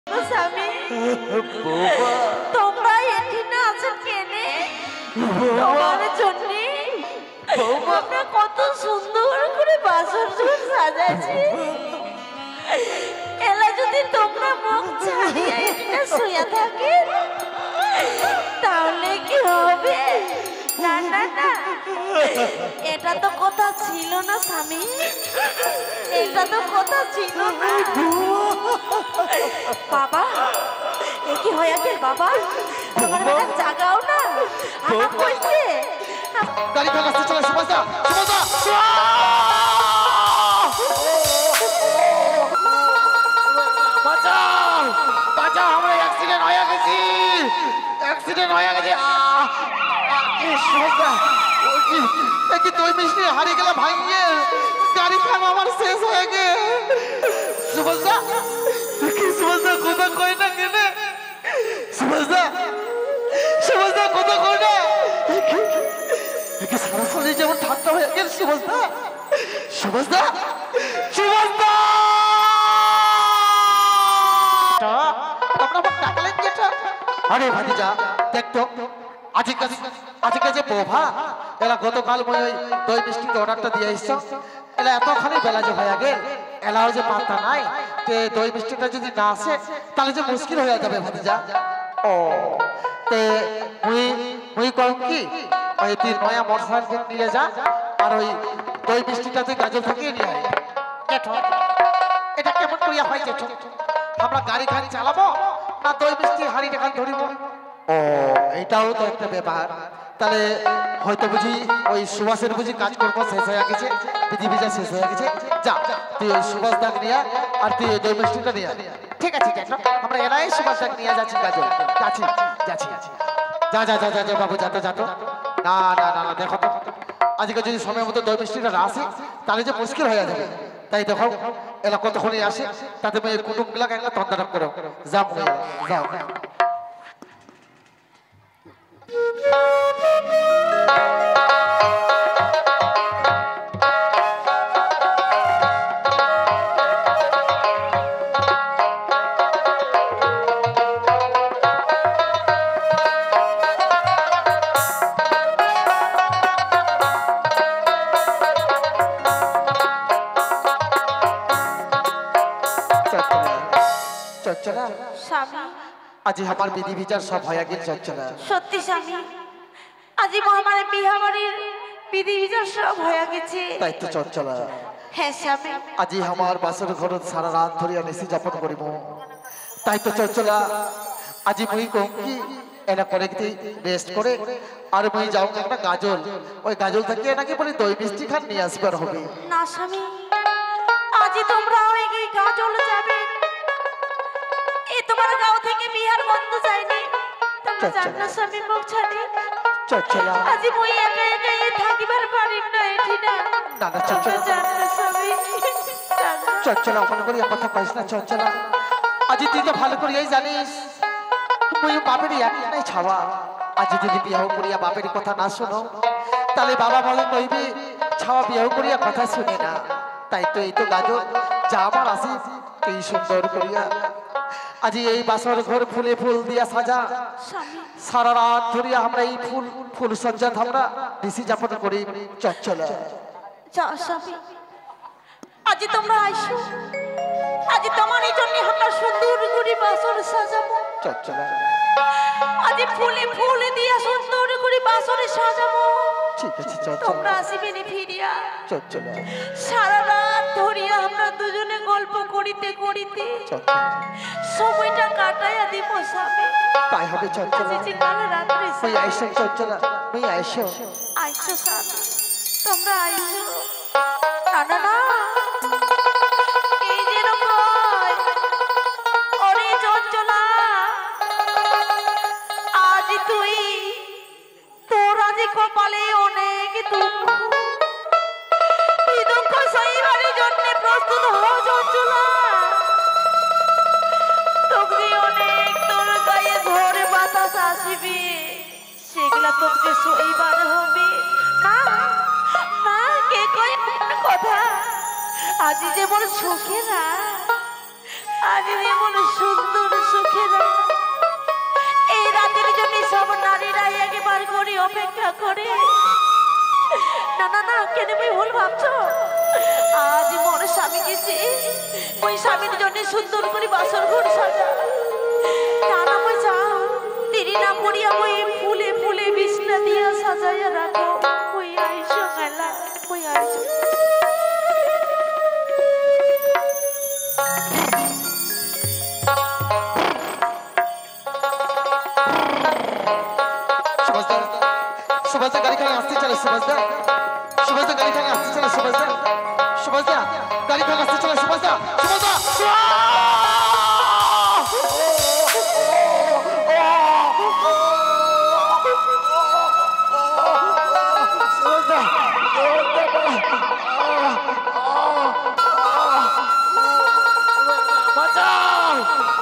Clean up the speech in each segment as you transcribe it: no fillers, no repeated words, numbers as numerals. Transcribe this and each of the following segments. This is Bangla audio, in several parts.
স্বামী তোমরা এখানে আছেন কেনে? তোমার জন্য আমরা কত সুন্দর করে বাসর ঘর সাজাইছি। এলা যদি তোমরা মুখ ছাড়িয়ে এখানে শুয়ে থাকেন তাহলে কি হবে? না না না, এটা তো কথা ছিল না স্বামী, এটা তো কথা ছিল না। বাবা এ কি হয়ে গেল? বাবা তোমার বেটা জাগাও না, আমার কইছে গাড়ি ফেলাচ্ছে। চলে সুভাষদা, সুভাষদা বাঁচাও বাঁচাও, আমরা অ্যাক্সিডেন্ট হয়ে গেছি, অ্যাক্সিডেন্ট হয়ে গেছে। সুভাষদা কি দই মিষ্টি হারিয়ে গেলে ভাঙিয়ে গাড়ি খান আমার শেষ হয়ে গে। সুভাষদা কি সুভাষদা কথা কয় না কেনে? সুভাষদা সুভাষদা কথা কয় না কি সারা শরীর যেমন ঠান্ডা হয়ে গেল। সুভাষদা সুভাষদা সুভাষদা আপনার ডাকলেন যেটা? আরে ভাতিজা দেখতো আজকে যে প্রভা এলা গতকাল মই ওই দই মিষ্টির অর্ডারটা দিয়ে এসছো, এলা এতখানি বেলা যে হয়ে গেল, এলাও যে পাত্তা নাই, তে দই মিষ্টিটা যদি না আসে তাহলে যে মুশকিল হয়ে যাবে ভাতিজা। ও তে মুই কম কি ওই তুই নয়া মোটরসাইকেল নিয়ে যা আর ওই দই মিষ্টিটা তুই গাজল থাকিয়ে নিয়ে আয়। জেঠো এটা কেমন করিয়া হয় জেঠো? আমরা গাড়ি খানি চালাবো না দই মিষ্টি হাড়ি খান ধরিব? ও এইটাও তো একটা ব্যাপার। তাহলে হয়তো বুঝি ওই সুভাষের বুঝি কাজকর্ম শেষ হয়ে গেছে, বিধি বিজা শেষ হয়ে গেছে। যা তুই ওই সুভাষ দাগ নিয়ে আর তুই ওই দই মিষ্টিটা নিয়ে। ঠিক আছে জেঠো, আমরা এরাই সুভাষ দাগ নিয়ে যাচ্ছি গাজল। যাচ্ছি যাচ্ছি যা যা যা যা যা বাবু, যাতো যাতো। না না না না, দেখো তো আজকে যদি সময় মতো দই মিষ্টিটা না আসে তাহলে যে মুশকিল হয়ে যাবে। তাই দেখো এলা কতক্ষণই আসে, তাতে কুটুমগুলাকে একটা তন্দারক করো। যাও যাও। আজি আমার বিধি বিচার সব হয়ে গেল চচ্চলা। সত্যি স্বামী, আজি আমার বিহাবাড়ির বিধি বিচার সব হয়ে গেছে। তাই তো চচ্চলা। হ্যাঁ স্বামী, আজি আমার বাসর ঘর সারা রাত ধরিয়া নিশি যাপন করিব। তাই তো চচ্চলা আজি মুই কম কি এনা করে রেস্ট করে আর মুই যাও একটা গাজল, ওই গাজল থেকে নাকি বলি দই মিষ্টি খান নিয়ে আসবার হবে। না স্বামী, আজি তোমরা ওই গাজল যাবে, এই তোমার গাঁও থেকে বিহার বন্ধ যায়নি, তোমরা জানো স্বামী মুখ ছাড়ি। চচ্চলা আজি মুই একা একা থাকিবার পারিম না এটি না। না না চচ্চলা, জানো স্বামী, চচ্চলা মনে করি কথা কইস না। চচ্চলা আজি তুই তো ভালো করিয়াই জানিস মুই বাপের একটাই ছাওয়া। আজি যদি বিয়াহ করিয়া বাপের কথা না শোনো তাহলে বাবা বলে কইবে ছাওয়া বিয়াহ করিয়া কথা শুনে না। তাই তো এই তো গাজল যা আমার আসি তুই সুন্দর করিয়া আজি এই বাসর ঘর ফুলে ফুল দিয়া সাজা। সারা রাত ধরিয়া আমরা এই ফুল সজ্জাত আমরা নিশি যাপন করি। চচ্চলা স্বামী, আজি তোমরা আইসো, আজি তোমারই জন্য আমরা সুন্দর করে বাসর সাজাবো। চচ্চলা আজি ফুলে ফুলে দিয়া সুন্দর করে বাসর সাজাবো। ঠিক আছে চচ্চলা, তোমরা আসিবেনি ফিরিয়া। চচ্চলা সারা রাত ধরিয়া আমরা দুজনে গল্প করিতে করিতে সময়টা কাটাইয়া দিব স্বামী। তাই হবে চচ্চলা। আজি কাল রাত্রে মুই আইসো চচ্চলা, মুই আইসো। আইসো স্বামী, তোমরা আইসো। না না না, এই যে রকম ওরে চঞ্চলা, আজ তুই তোর আজি কপালে অনেক দুঃখ, এই দুঃখ সইবারের জন্য প্রস্তুত হও চঞ্চলা। তোকে অনেক তোর গায়ে ঝড়ে বাতাস আসিবে, সেগুলা তোকে সইবার হবে না। না, কে কয় কথা? আজি যেমন সুখে না, আজি যেমন সুন্দর ভাবছো আজ মোর স্বামী গেছে ওই স্বামীর জন্য সুন্দর করে বাসর ঘর সাজা টানা পয়সা দেরি না করিয়া ওই ফুলে ফুলে বিছনা দিয়া সাজাইয়া রাখো ওই আইসো মেলা ওই আইসো सुभाष गाड़ी खाने आस्ते चले सुभाष गाड़ी खाने आस्ते चले सुभाष गाड़ी खाने आस्ते चले सुभाष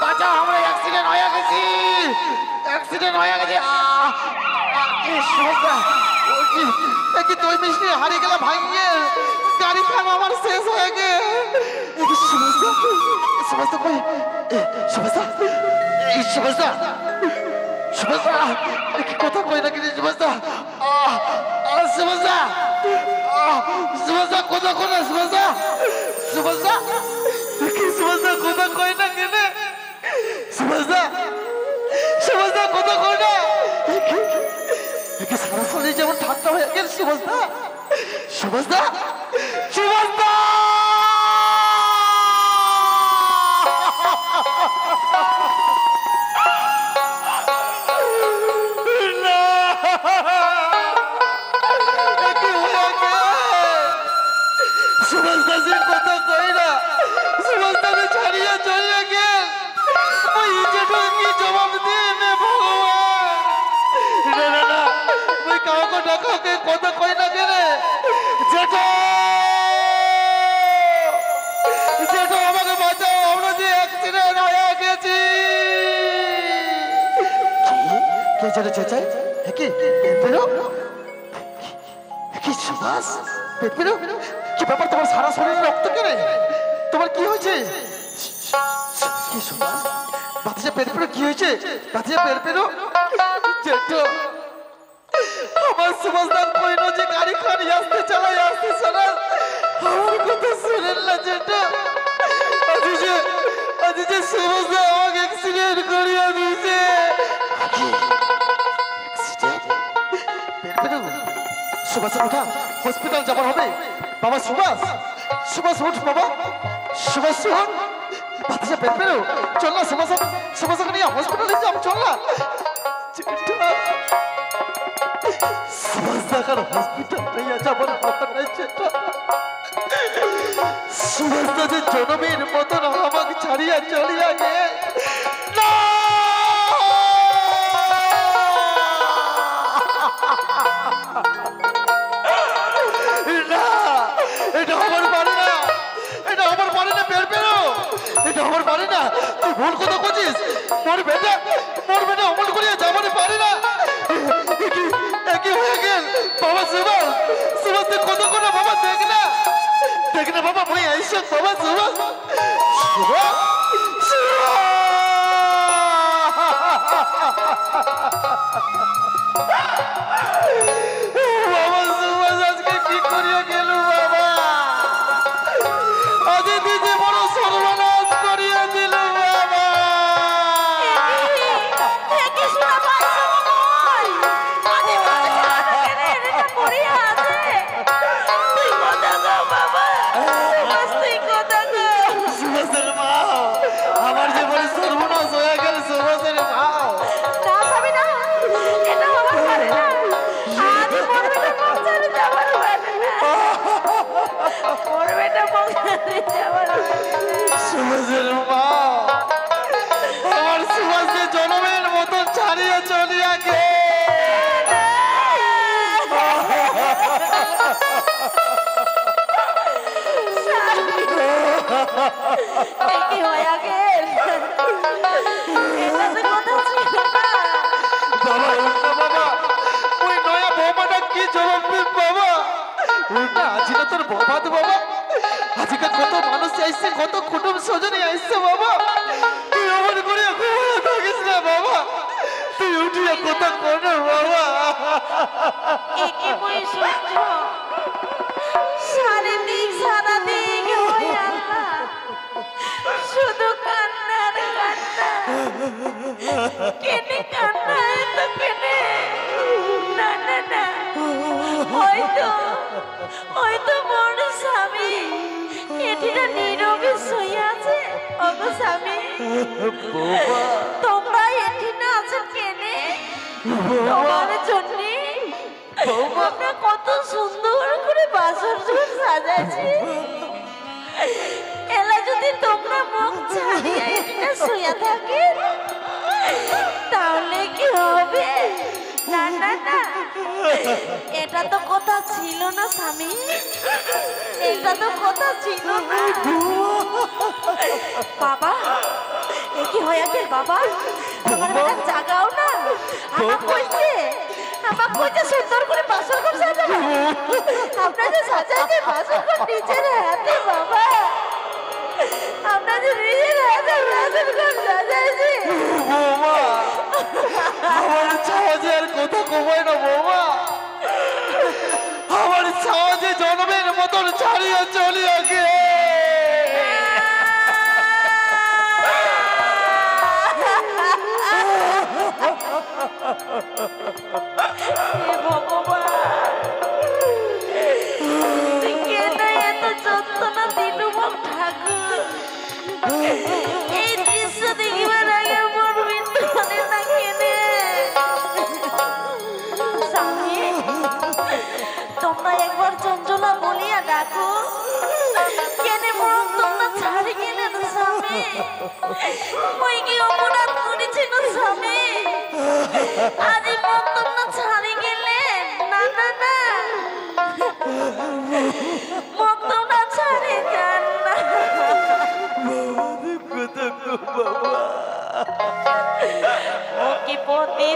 बचाओ हमारे एक्सीडेंट होया गया কি দই মিষ্টি হারিয়ে গেল ভাঙিয়ে গাড়ি খান আমার শেষ হয়ে গে সুভাষদা কই সুভাষদা কি কথা কই না কি সুভাষদা সুভাষদা কথা কই না সুভাষদা কথা কই না কেনে সুভাষদা কথা কই না সারা শরীর যেমন ঠান্ডা হয়ে গেল সুভাষদা যে কথা কই না সুভাষদা ছাড়িয়ে চলে গেল ওই কি জবাব দিয়ে নে ভগবান না কাউকে ডাকাকে কথা কই না কেনে জেঠো আমাকে বাঁচাও আমরা যে অ্যাক্সিডেন্ট হয়ে গেছি কে যেন চেঁচাই কি পেরো কি সুভাষ পেরো কি ব্যাপার তোমার সারা শরীরে রক্ত কেনে তোমার কি হয়েছে কি সুভাষ বাতিজা পেরো কি হয়েছে বাতিজা পেরো জেঠো আমার সুভাষদা কইলো যে গাড়ি খানি আসতে চালাই আমার কথা শুনেন না যেটা আজ যে সুভাষদা আমাকে অ্যাক্সিডেন্ট করিয়া দিয়েছে সুভাষ উঠা হসপিটাল যাবার হবে বাবা সুভাষ উঠ বাবা সুভাষ উঠ বাতিজা পেরো চল না সুভাষকে নিয়ে হসপিটালে যাব চল না সুভাষদার হসপিটাল নিয়ে যাবার ব্যাপার নাই যেটা সুভাষদা যে জনমের মতন আমাকে ছাড়িয়া চলিয়া গে এটা আমার পারে না পেরো এটা আমার পারে না তুই ভুল কথা করছিস মোর বেটা অমল করিয়া যাবার পারে না কি হয়ে গেল বাবা সুভাষ কত করে বাবা দেখ না বাবা মই আইসো বাবা সুভাষ আজকে কি করিয়া গেল বাবা আজ দিদি বড় সর্বনাশ করিয়া দিল বাবা আমার যে বড় সর্বনাশ হয়ে গেল সুভাষের ভাও সুভাষের মা আমার সুভাষের জনমের মতন ছাড়িয়ে চলিয়া গে কি হয়ে গেল এটা তো কথা ছিল না বাবা বাবা ওই নয়া বৌমাটা কি জবাব দিন বাবা ওটা আজ না তোর বৌমা বাবা আজকে কত মানুষ আইছে কত কুটুম স্বজনে আইছে বাবা তুই অমন করে ঘুমিয়ে থাকিস না বাবা তুই উঠিয়া কথা কর বাবা একে বই সহ্য সারাদিন সারাদিন ওই আল্লাহ শুধু কান্নার কান্না কেনে কান্না এত কেনে না না না হয়তো মোর স্বামী এটিরা নীরবে শুয়ে আছে ওগো স্বামী তোমরা এটি না আছেন কেনে তোমার জন্য আমরা কত সুন্দর করে বাসর ঘর সাজাইছি এলা যদি তোমরা মুখ ছাড়িয়ে এখানে শুয়ে থাকে তাহলে কি হবে না না না এটা তো কথা ছিল না স্বামী এটা তো কথা ছিল না বাবা এ কি হয়ে গেল বাবা তোমার বেলা জাগাও না আমার কইছে সুন্দর করে বাসর ঘর সাজাবো আপনাদের সাজাইছে বাসর ঘর নিজের হাতে বাবা আপনাদের নিজের হাতে বাসর ঘর সাজাইছে বৌমা আমার ছাওয়াজে আর কথা কমাই না বৌমা আমার ছাওয়াজে জন্মের মতন ছাড়িয়ে চলিয়ে গে তোমরা একবার চঞ্চলা বলিয়া ডাকো কেনে মরম তোমরা ছাড়ি গেলে না স্বামী ওই কি অপরাধ করেছিল স্বামী আজ মন তোমরা ছাড়ি গেলে না না না মন তোমরা ছাড়ি যান না কি পতি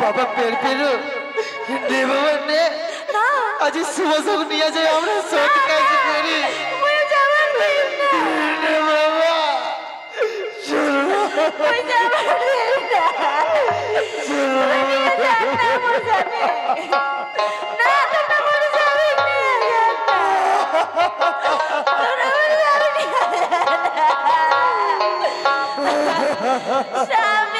বাবা পের পেরো নে বাবা নে না আজ শুভ নিয়ে যাই আমরা সব কাজ করি মুই যাবার পারি না নে বাবা চলো মুই যাবার পারি না চলো নিয়ে যান না মোর স্বামী না তোমরা মোর স্বামী নিয়ে যান না তোমরা মোর স্বামী নিয়ে যান না স্বামী